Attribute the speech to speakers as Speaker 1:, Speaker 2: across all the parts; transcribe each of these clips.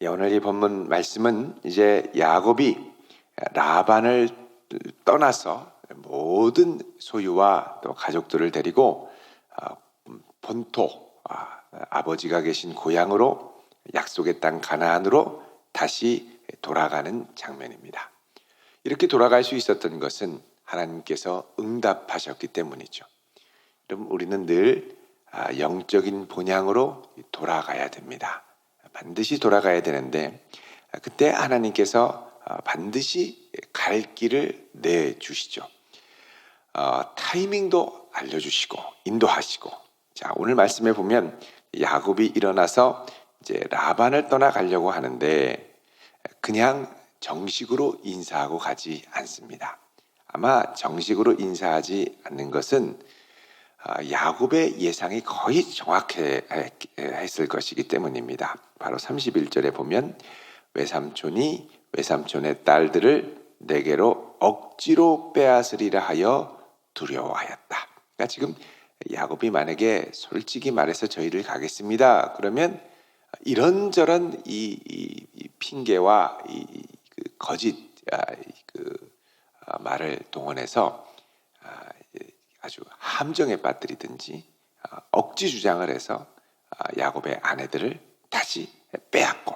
Speaker 1: 오늘 이 본문 말씀은 이제 야곱이 라반을 떠나서 모든 소유와 또 가족들을 데리고 본토 아버지가 계신 고향으로 약속의 땅 가나안으로 다시 돌아가는 장면입니다. 이렇게 돌아갈 수 있었던 것은 하나님께서 응답하셨기 때문이죠. 그럼 우리는 늘 영적인 본향으로 돌아가야 됩니다. 반드시 돌아가야 되는데 그때 하나님께서 반드시 갈 길을 내주시죠. 타이밍도 알려주시고 인도하시고. 자, 오늘 말씀에 보면 야곱이 일어나서 이제 라반을 떠나가려고 하는데 그냥 정식으로 인사하고 가지 않습니다. 아마 정식으로 인사하지 않는 것은 야곱의 예상이 거의 정확했을 것이기 때문입니다. 바로 31절에 보면 외삼촌이 외삼촌의 딸들을 내게로 억지로 빼앗으리라 하여 두려워하였다. 그러니까 지금 야곱이 만약에 솔직히 말해서 저희를 가겠습니다. 그러면 이런저런 이 핑계와 그 거짓 말을 동원해서 아주 함정에 빠뜨리든지 억지 주장을 해서 야곱의 아내들을 다시 빼앗고,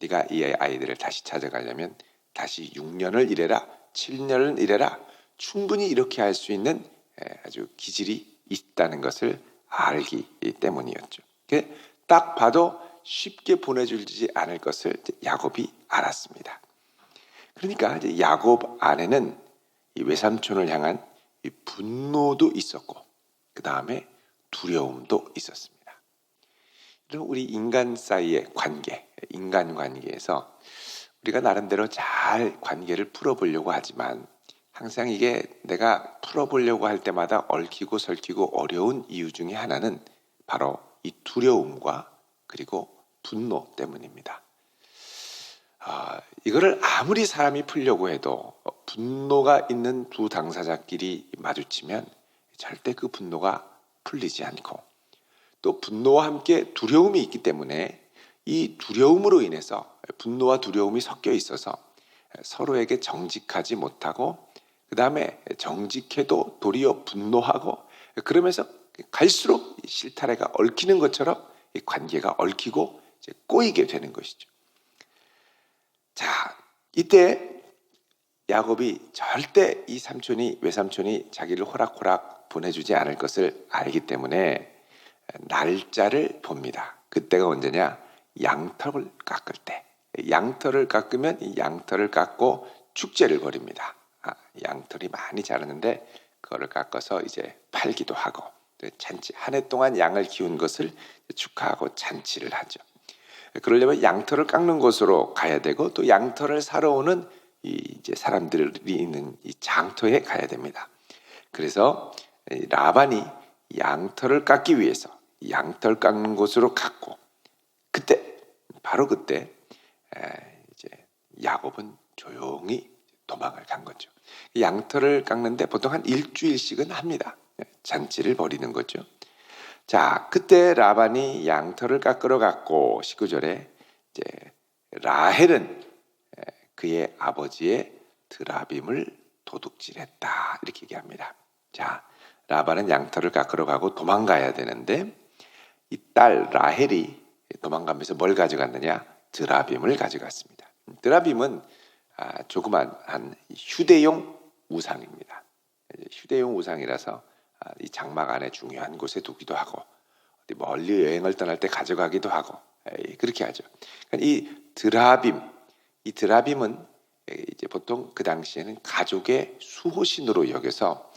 Speaker 1: 네가 이 아이들을 다시 찾아가려면 다시 6년을 일해라, 7년을 일해라, 충분히 이렇게 할 수 있는 아주 기질이 있다는 것을 알기 때문이었죠. 딱 봐도 쉽게 보내주지 않을 것을 야곱이 알았습니다. 그러니까 이제 야곱 안에는 이 외삼촌을 향한 이 분노도 있었고 그 다음에 두려움도 있었습니다. 우리 인간 사이의 관계, 인간관계에서 우리가 나름대로 잘 관계를 풀어보려고 하지만 항상 이게 내가 풀어보려고 할 때마다 얽히고 설키고 어려운 이유 중에 하나는 바로 이 두려움과 그리고 분노 때문입니다. 이거를 아무리 사람이 풀려고 해도 분노가 있는 두 당사자끼리 마주치면 절대 그 분노가 풀리지 않고, 또 분노와 함께 두려움이 있기 때문에 이 두려움으로 인해서 분노와 두려움이 섞여 있어서 서로에게 정직하지 못하고, 그 다음에 정직해도 도리어 분노하고, 그러면서 갈수록 실타래가 얽히는 것처럼 이 관계가 얽히고 이제 꼬이게 되는 것이죠. 자, 이때 야곱이 절대 이 외삼촌이 자기를 호락호락 보내주지 않을 것을 알기 때문에 날짜를 봅니다. 그때가 언제냐? 양털을 깎을 때. 양털을 깎으면 이 양털을 깎고 축제를 벌입니다. 양털이 많이 자라는데 그거를 깎아서 이제 팔기도 하고, 잔치, 한 해 동안 양을 키운 것을 축하하고 잔치를 하죠. 그러려면 양털을 깎는 곳으로 가야 되고, 또 양털을 사러 오는 이제 사람들이 있는 이 장터에 가야 됩니다. 그래서 라반이 양털을 깎기 위해서 양털 깎는 곳으로 갔고, 바로 그때 이제 야곱은 조용히 도망을 간 거죠. 양털을 깎는데 보통 한 일주일씩은 합니다. 잔치를 벌이는 거죠. 자, 그때 라반이 양털을 깎으러 갔고, 19절에 이제 라헬은 그의 아버지의 드라빔을 도둑질했다, 이렇게 얘기합니다. 자, 라반은 양털을 깎으러 가고 도망가야 되는데 이 딸 라헬이 도망가면서 뭘 가져갔느냐? 드라빔을 가져갔습니다. 드라빔은 조그만 한 휴대용 우상입니다. 휴대용 우상이라서 이 장막 안에 중요한 곳에 두기도 하고 어디 멀리 여행을 떠날 때 가져가기도 하고 그렇게 하죠. 이 드라빔은 이제 보통 그 당시에는 가족의 수호신으로 여겨서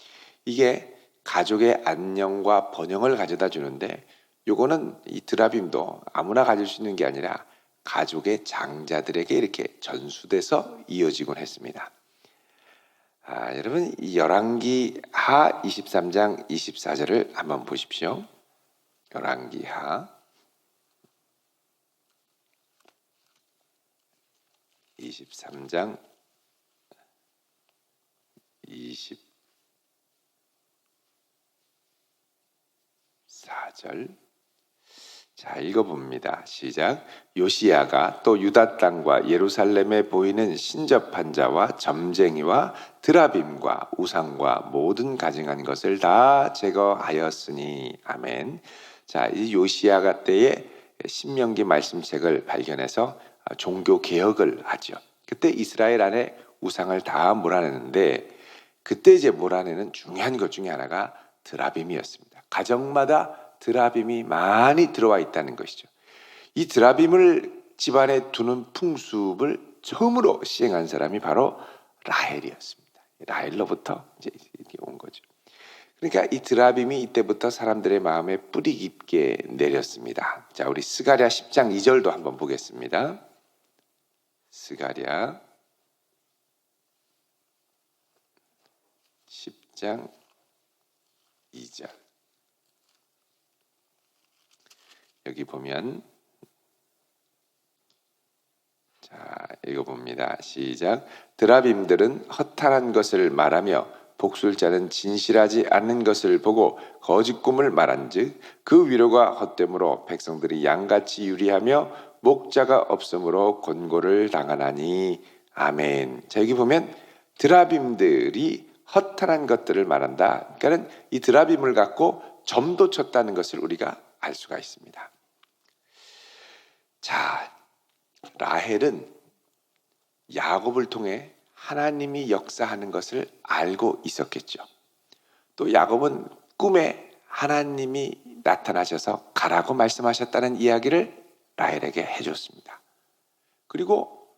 Speaker 1: 이게 가족의 안녕과 번영을 가져다 주는데, 요거는 이 드라빔도 아무나 가질 수 있는 게 아니라 가족의 장자들에게 이렇게 전수돼서 이어지곤 했습니다. 여러분, 이 열왕기하 23장 24절을 한번 보십시오. 열왕기하 23장 24절. 자, 읽어봅니다. 시작. 요시야가 또 유다 땅과 예루살렘에 보이는 신접한 자와 점쟁이와 드라빔과 우상과 모든 가증한 것을 다 제거하였으니. 아멘. 자, 이 요시야가 때에 신명기 말씀책을 발견해서 종교 개혁을 하죠. 그때 이스라엘 안에 우상을 다 몰아내는데, 그때 이제 몰아내는 중요한 것 중에 하나가 드라빔이었습니다. 가정마다 드라빔이 많이 들어와 있다는 것이죠. 이 드라빔을 집안에 두는 풍습을 처음으로 시행한 사람이 바로 라헬이었습니다. 라헬로부터 이제 이렇게 온 거죠. 그러니까 이 드라빔이 이때부터 사람들의 마음에 뿌리 깊게 내렸습니다. 자, 우리 스가랴 10장 2절도 한번 보겠습니다. 스가랴 10장 2절. 여기 보면, 자, 읽어봅니다. 시작. 드라빔들은 허탄한 것을 말하며 복술자는 진실하지 않는 것을 보고 거짓 꿈을 말한즉 그 위로가 헛됨으로 백성들이 양같이 유리하며 목자가 없으므로 곤고를 당하나니. 아멘. 자, 여기 보면 드라빔들이 허탄한 것들을 말한다. 그러니까 이 드라빔을 갖고 점도 쳤다는 것을 우리가 알 수가 있습니다. 자, 라헬은 야곱을 통해 하나님이 역사하는 것을 알고 있었겠죠. 또 야곱은 꿈에 하나님이 나타나셔서 가라고 말씀하셨다는 이야기를 라헬에게 해줬습니다. 그리고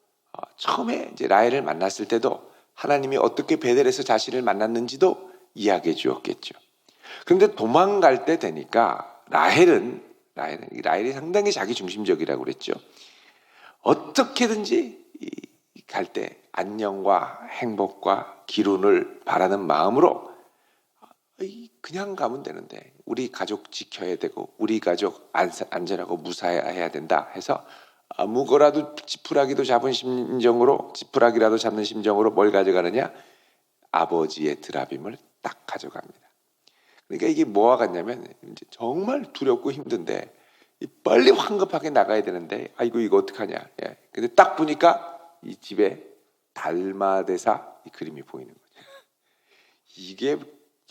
Speaker 1: 처음에 이제 라헬을 만났을 때도 하나님이 어떻게 베델에서 자신을 만났는지도 이야기해 주었겠죠. 그런데 도망갈 때 되니까 라헬이 상당히 자기중심적이라고 그랬죠. 어떻게든지 갈 때 안녕과 행복과 기운을 바라는 마음으로 그냥 가면 되는데 우리 가족 지켜야 되고 우리 가족 안전하고 무사해야 된다 해서 무거라도 지푸라기라도 잡는 심정으로 뭘 가져가느냐? 아버지의 드라빔을 딱 가져갑니다. 그러니까 이게 뭐와 같냐면 이제 정말 두렵고 힘든데 빨리 황급하게 나가야 되는데 이거 어떡하냐. 예. 근데 딱 보니까 이 집에 달마대사 이 그림이 보이는 거죠. 이게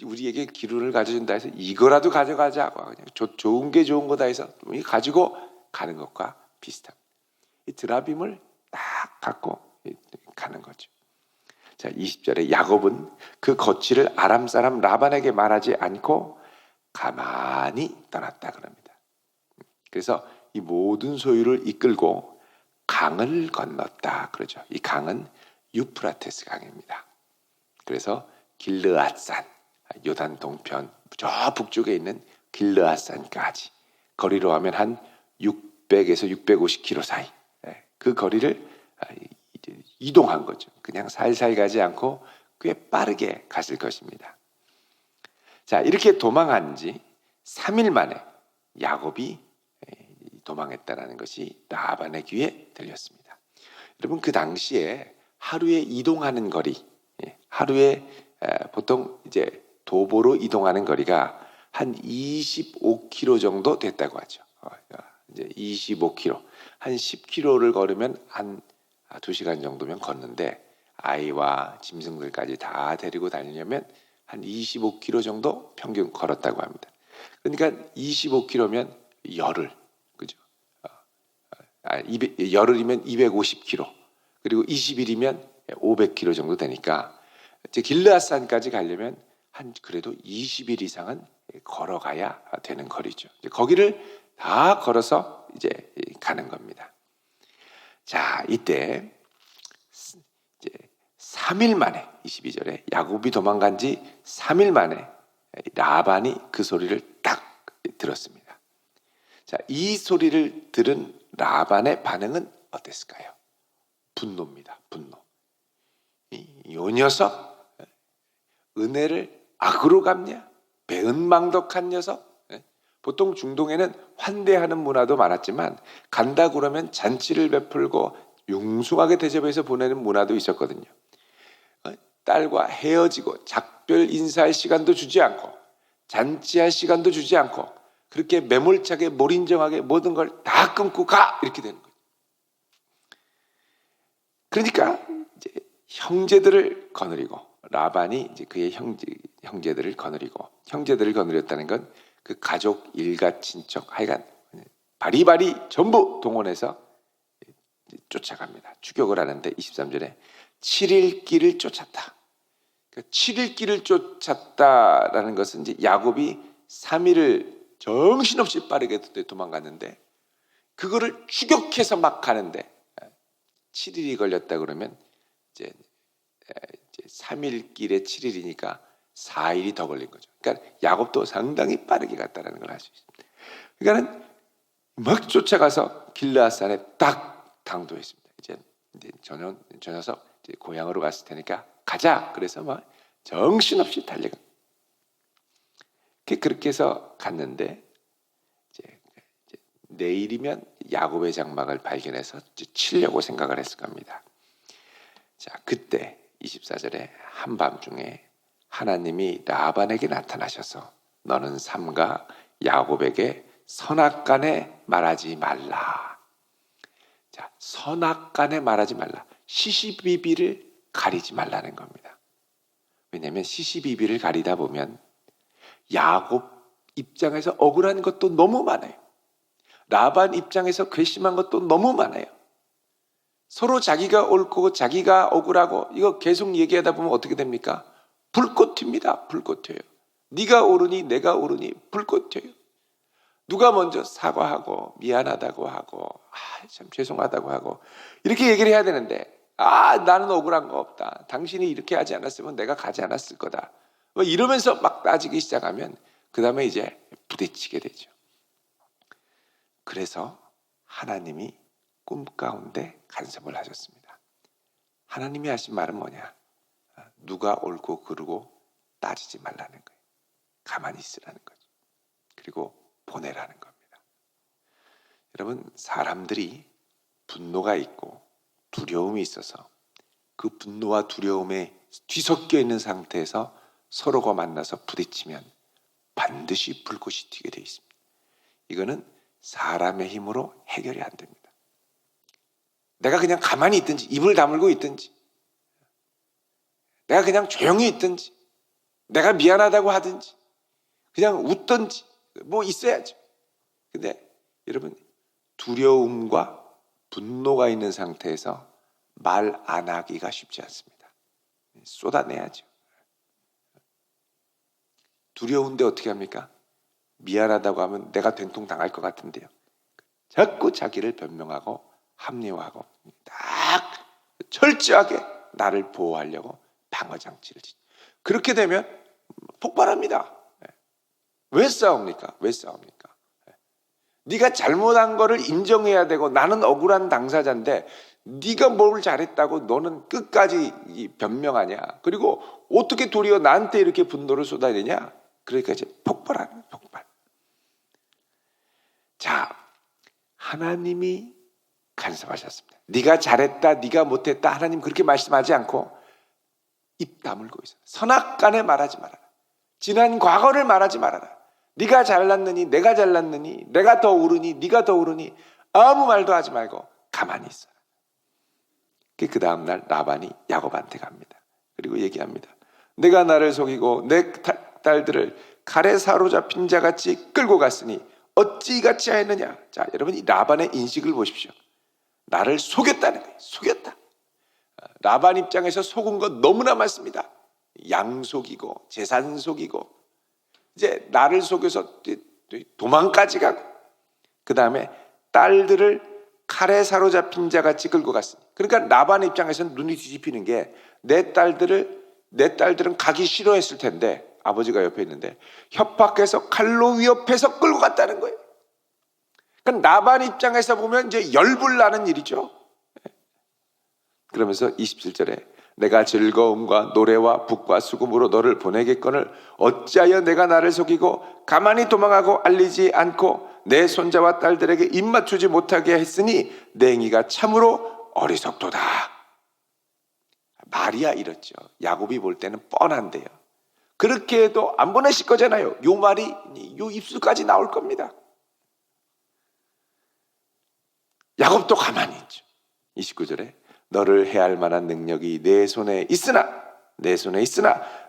Speaker 1: 우리에게 기운을 가져준다 해서 이거라도 가져가자고 그냥 좋은 게 좋은 거다 해서 가지고 가는 것과 비슷합니다. 이 드라빔을 딱 갖고 가는 거죠. 자, 20절에 야곱은 그 거취를 아람 사람 라반에게 말하지 않고 가만히 떠났다 그럽니다. 그래서 이 모든 소유를 이끌고 강을 건넜다 그러죠. 이 강은 유프라테스 강입니다. 그래서 길르앗산, 요단 동편 저 북쪽에 있는 길르앗산까지 거리로 하면 한 600에서 650km 사이, 그 거리를 이동한 거죠. 그냥 살살 가지 않고 꽤 빠르게 갔을 것입니다. 자, 이렇게 도망한 지 3일 만에 야곱이 도망했다는 것이 라반의 귀에 들렸습니다. 여러분, 그 당시에 하루에 이동하는 거리, 하루에 보통 이제 도보로 이동하는 거리가 한 25km 정도 됐다고 하죠. 이제 25km, 한 10km를 걸으면 한 2시간 정도면 걷는데 아이와 짐승들까지 다 데리고 다니려면 한 25km 정도 평균 걸었다고 합니다. 그러니까 25km면 열흘, 그죠? 열흘이면 250km, 그리고 20일이면 500km 정도 되니까 이제 길르앗산까지 가려면 한 그래도 20일 이상은 걸어가야 되는 거리죠. 거기를 다 걸어서 이제 가는 겁니다. 자, 이때 이제 3일 만에 22절에 야곱이 도망간 지 3일 만에 라반이 그 소리를 딱 들었습니다. 자, 이 소리를 들은 라반의 반응은 어땠을까요? 분노입니다. 분노. 이 녀석 은혜를 악으로 갚냐? 배은망덕한 녀석. 보통 중동에는 환대하는 문화도 많았지만 간다 그러면 잔치를 베풀고 융숭하게 대접해서 보내는 문화도 있었거든요. 딸과 헤어지고 작별 인사할 시간도 주지 않고 잔치할 시간도 주지 않고 그렇게 매몰차게 몰인정하게 모든 걸 다 끊고 가 이렇게 되는 거예요. 그러니까 이제 형제들을 거느리고 라반이 이제 그의 형제들을 거느렸다는 건 그 가족, 일가, 친척 하여간 바리바리 전부 동원해서 쫓아갑니다. 추격을 하는데 23절에 7일 길을 쫓았다. 그러니까 7일 길을 쫓았다라는 것은 이제 야곱이 3일을 정신없이 빠르게 도망갔는데 그거를 추격해서 막 가는데 7일이 걸렸다 그러면 이제 3일 길에 7일이니까 4일이 더 걸린 거죠. 그러니까 야곱도 상당히 빠르게 갔다는 걸 알 수 있습니다. 그러니까는 막 쫓아가서 길르앗산에 딱 당도했습니다. 이제 저 녀석 이제 고향으로 갔을 테니까 가자. 그래서 막 정신없이 달려가. 그렇게 해서 갔는데 이제 내일이면 야곱의 장막을 발견해서 치려고 생각을 했을 겁니다. 자, 그때 24절에 한밤중에 하나님이 라반에게 나타나셔서 너는 삼가 야곱에게 선악간에 말하지 말라. 자, 선악간에 말하지 말라. 시시비비를 가리지 말라는 겁니다. 왜냐하면 시시비비를 가리다 보면 야곱 입장에서 억울한 것도 너무 많아요. 라반 입장에서 괘씸한 것도 너무 많아요. 서로 자기가 옳고 자기가 억울하고 이거 계속 얘기하다 보면 어떻게 됩니까? 불꽃 튑니다. 불꽃 튀어요. 네가 옳으니 내가 옳으니 불꽃 튀어요. 누가 먼저 사과하고 미안하다고 하고 참 죄송하다고 하고 이렇게 얘기를 해야 되는데 나는 억울한 거 없다. 당신이 이렇게 하지 않았으면 내가 가지 않았을 거다. 뭐 이러면서 막 따지기 시작하면 그 다음에 이제 부딪히게 되죠. 그래서 하나님이 꿈 가운데 간섭을 하셨습니다. 하나님이 하신 말은 뭐냐? 누가 옳고 그르고 따지지 말라는 거예요. 가만히 있으라는 거죠. 그리고 보내라는 겁니다. 여러분, 사람들이 분노가 있고 두려움이 있어서 그 분노와 두려움에 뒤섞여 있는 상태에서 서로가 만나서 부딪히면 반드시 불꽃이 튀게 되어 있습니다. 이거는 사람의 힘으로 해결이 안 됩니다. 내가 그냥 가만히 있든지 입을 다물고 있든지 내가 그냥 조용히 있든지 내가 미안하다고 하든지 그냥 웃든지 뭐 있어야죠. 근데 여러분, 두려움과 분노가 있는 상태에서 말 안 하기가 쉽지 않습니다. 쏟아내야죠. 두려운데 어떻게 합니까? 미안하다고 하면 내가 된통 당할 것 같은데요. 자꾸 자기를 변명하고 합리화하고 딱 철저하게 나를 보호하려고 방어장치를 짓죠. 그렇게 되면 폭발합니다. 왜 싸웁니까? 왜 싸웁니까? 네가 잘못한 거를 인정해야 되고 나는 억울한 당사자인데 네가 뭘 잘했다고 너는 끝까지 변명하냐? 그리고 어떻게 도리어 나한테 이렇게 분노를 쏟아내냐? 그러니까 이제 폭발하는 폭발. 자, 하나님이 간섭하셨습니다. 네가 잘했다, 네가 못했다 하나님 그렇게 말씀하지 않고 입 다물고 있어요. 선악간에 말하지 말아라. 지난 과거를 말하지 말아라. 네가 잘났느니 내가 잘났느니 내가 더 옳으니 네가 더 옳으니 아무 말도 하지 말고 가만히 있어라. 그 다음 날 라반이 야곱한테 갑니다. 그리고 얘기합니다. 내가 나를 속이고 내 딸들을 칼에 사로잡힌 자같이 끌고 갔으니 어찌 이같이 하였느냐. 자, 여러분, 이 라반의 인식을 보십시오. 나를 속였다는 거예요. 속였다. 라반 입장에서 속은 건 너무나 많습니다. 양 속이고 재산 속이고 이제 나를 속여서 도망까지 가고 그 다음에 딸들을 칼에 사로잡힌 자같이 끌고 갔으니, 그러니까 라반 입장에서는 눈이 뒤집히는 게 내 딸들은 가기 싫어했을 텐데 아버지가 옆에 있는데 협박해서 칼로 위협해서 끌고 갔다는 거예요. 그러니까 라반 입장에서 보면 이제 열불 나는 일이죠. 그러면서 27절에 내가 즐거움과 노래와 북과 수금으로 너를 보내겠거늘 어찌하여 내가 나를 속이고 가만히 도망하고 알리지 않고 내 손자와 딸들에게 입맞추지 못하게 했으니 내 행위가 참으로 어리석도다. 말이야 이렇죠. 야곱이 볼 때는 뻔한데요. 그렇게 해도 안 보내실 거잖아요. 요 말이 요 입술까지 나올 겁니다. 야곱도 가만히 있죠. 29절에 너를 해할 만한 능력이 내 손에 있으나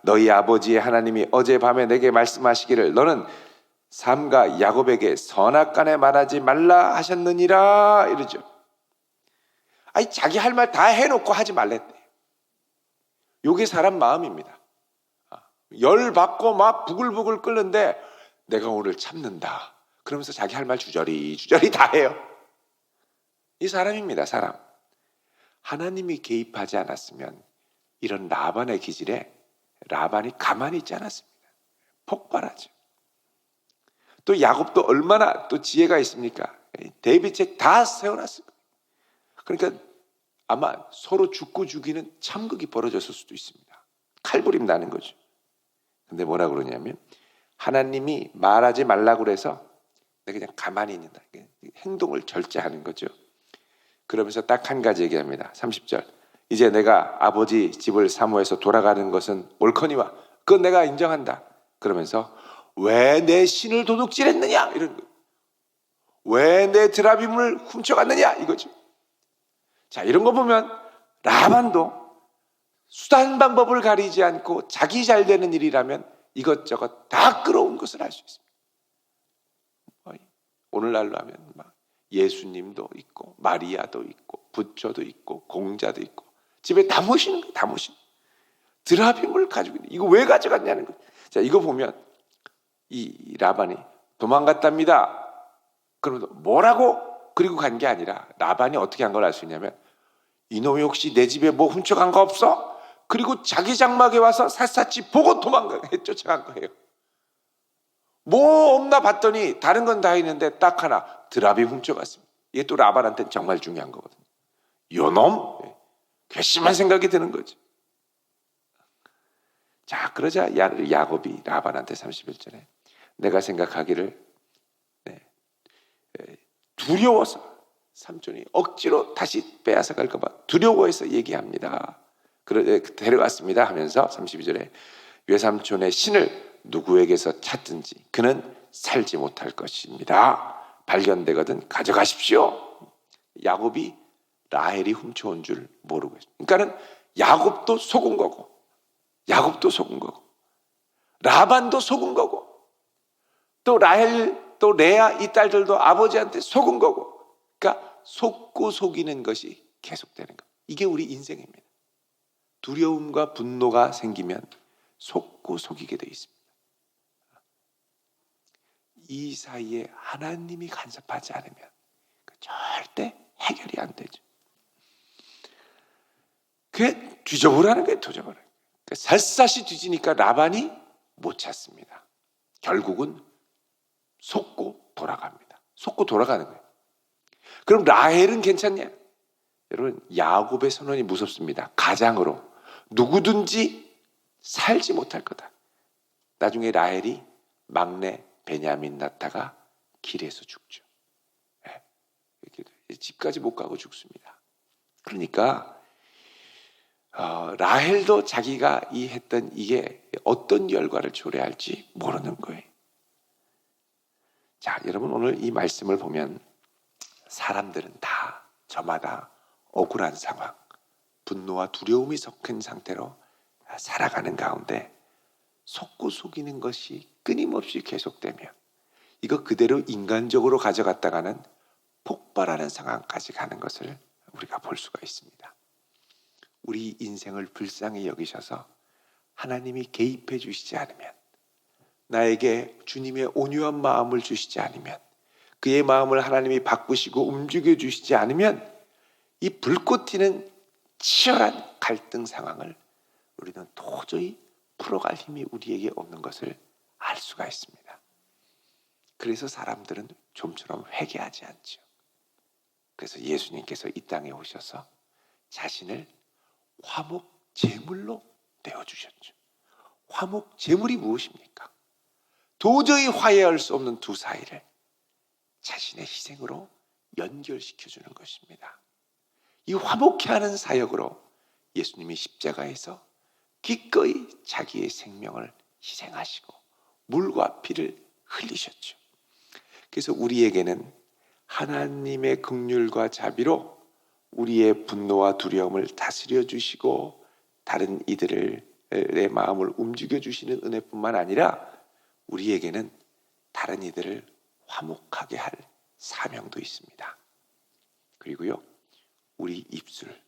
Speaker 1: 너희 아버지의 하나님이 어젯밤에 내게 말씀하시기를 너는 삼가 야곱에게 선악간에 말하지 말라 하셨느니라 이러죠. 아니 자기 할 말 다 해놓고 하지 말랬대. 요게 사람 마음입니다. 열받고 막 부글부글 끓는데 내가 오늘 참는다. 그러면서 자기 할 말 주저리 다 해요. 이 사람입니다. 사람. 하나님이 개입하지 않았으면 이런 라반의 기질에 라반이 가만히 있지 않았습니다. 폭발하죠. 또 야곱도 얼마나 또 지혜가 있습니까? 대비책 다 세워놨을 거예요. 그러니까 아마 서로 죽고 죽이는 참극이 벌어졌을 수도 있습니다. 칼부림 나는 거죠. 근데 뭐라 그러냐면 하나님이 말하지 말라고 그래서 내가 그냥 가만히 있는다. 행동을 절제하는 거죠. 그러면서 딱 한 가지 얘기합니다. 30절. 이제 내가 아버지 집을 사모해서 돌아가는 것은 옳거니와 그건 내가 인정한다. 그러면서 왜 내 신을 도둑질했느냐 이런 거예요. 왜 내 드라빔을 훔쳐갔느냐 이거죠. 자, 이런 거 보면 라반도 수단 방법을 가리지 않고 자기 잘 되는 일이라면 이것저것 다 끌어온 것을 알 수 있습니다. 오늘날로 하면 막 예수님도 있고 마리아도 있고 부처도 있고 공자도 있고 집에 다 모시는 거예요. 다 모시는 거예요. 드라빔을 가지고 있는 이거 왜 가져갔냐는 거예요. 자, 이거 보면 이 라반이 도망갔답니다. 그러면서 뭐라고? 그리고 간 게 아니라 라반이 어떻게 한 걸 알 수 있냐면 이놈이 혹시 내 집에 뭐 훔쳐간 거 없어? 그리고 자기 장막에 와서 샅샅이 보고 쫓아간 거예요. 뭐 없나 봤더니 다른 건 다 있는데 딱 하나 드라빔 훔쳐갔습니다. 이게 또 라반한테는 정말 중요한 거거든요. 요놈 괘씸한 생각이 드는 거죠. 자, 그러자 야곱이 라반한테 31절에 내가 생각하기를 두려워서 삼촌이 억지로 다시 빼앗아 갈까 봐 두려워해서 얘기합니다. 데려갔습니다 하면서 32절에 외삼촌의 신을 누구에게서 찾든지 그는 살지 못할 것입니다. 발견되거든 가져가십시오. 야곱이 라헬이 훔쳐온 줄 모르고 있어요. 그러니까는 야곱도 속은 거고 라반도 속은 거고 또 라헬 또 레아 이 딸들도 아버지한테 속은 거고 그러니까 속고 속이는 것이 계속되는 거. 이게 우리 인생입니다. 두려움과 분노가 생기면 속고 속이게 돼 있습니다. 이 사이에 하나님이 간섭하지 않으면 절대 해결이 안 되죠. 그게 뒤져보라는 거예요. 뒤져보라는 거예요. 샅샅이 뒤지니까 라반이 못 찾습니다. 결국은 속고 돌아갑니다. 속고 돌아가는 거예요. 그럼 라헬은 괜찮냐? 여러분 야곱의 선언이 무섭습니다. 가장으로 누구든지 살지 못할 거다. 나중에 라헬이 막내 베냐민 낳다가 길에서 죽죠. 집까지 못 가고 죽습니다. 그러니까 라헬도 자기가 했던 이게 어떤 결과를 초래할지 모르는 거예요. 자, 여러분 오늘 이 말씀을 보면 사람들은 다 저마다 억울한 상황, 분노와 두려움이 섞인 상태로 살아가는 가운데 속고 속이는 것이 끊임없이 계속되면 이거 그대로 인간적으로 가져갔다가는 폭발하는 상황까지 가는 것을 우리가 볼 수가 있습니다. 우리 인생을 불쌍히 여기셔서 하나님이 개입해 주시지 않으면 나에게 주님의 온유한 마음을 주시지 않으면 그의 마음을 하나님이 바꾸시고 움직여 주시지 않으면 이 불꽃 튀는 치열한 갈등 상황을 우리는 도저히 풀어갈 힘이 우리에게 없는 것을 알 수가 있습니다. 그래서 사람들은 좀처럼 회개하지 않죠. 그래서 예수님께서 이 땅에 오셔서 자신을 화목 제물로 내어주셨죠. 화목 제물이 무엇입니까? 도저히 화해할 수 없는 두 사이를 자신의 희생으로 연결시켜주는 것입니다. 이 화목케 하는 사역으로 예수님이 십자가에서 기꺼이 자기의 생명을 희생하시고 물과 피를 흘리셨죠. 그래서 우리에게는 하나님의 긍휼과 자비로 우리의 분노와 두려움을 다스려 주시고 다른 이들의 마음을 움직여 주시는 은혜뿐만 아니라 우리에게는 다른 이들을 화목하게 할 사명도 있습니다. 그리고요, 우리 입술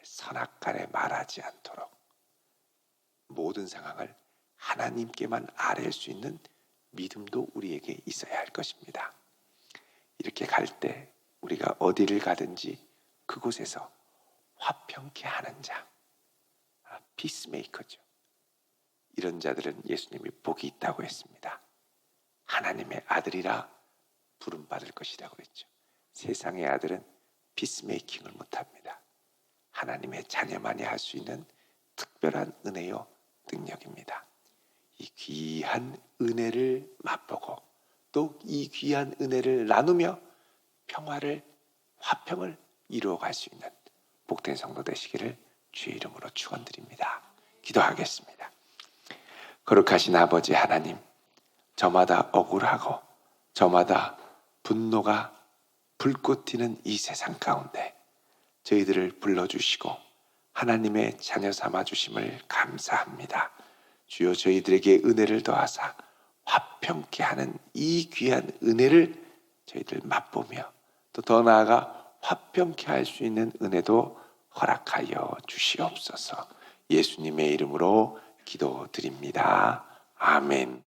Speaker 1: 선악간에 말하지 않도록 모든 상황을 하나님께만 아뢰 수 있는 믿음도 우리에게 있어야 할 것입니다. 이렇게 갈 때 우리가 어디를 가든지 그곳에서 화평케 하는 자, 피스메이커죠. 이런 자들은 예수님이 복이 있다고 했습니다. 하나님의 아들이라 부름받을 것이라고 했죠. 세상의 아들은 피스메이킹을 못합니다. 하나님의 자녀만이 할 수 있는 특별한 은혜요 능력입니다. 이 귀한 은혜를 맛보고 또 이 귀한 은혜를 나누며 평화를, 화평을 이루어갈 수 있는 복된 성도 되시기를 주의 이름으로 축원드립니다. 기도하겠습니다. 거룩하신 아버지 하나님, 저마다 억울하고 저마다 분노가 불꽃 튀는 이 세상 가운데 저희들을 불러주시고 하나님의 자녀 삼아주심을 감사합니다. 주여 저희들에게 은혜를 더하사 화평케 하는 이 귀한 은혜를 저희들 맛보며 또 더 나아가 화평케 할 수 있는 은혜도 허락하여 주시옵소서. 예수님의 이름으로 기도드립니다. 아멘.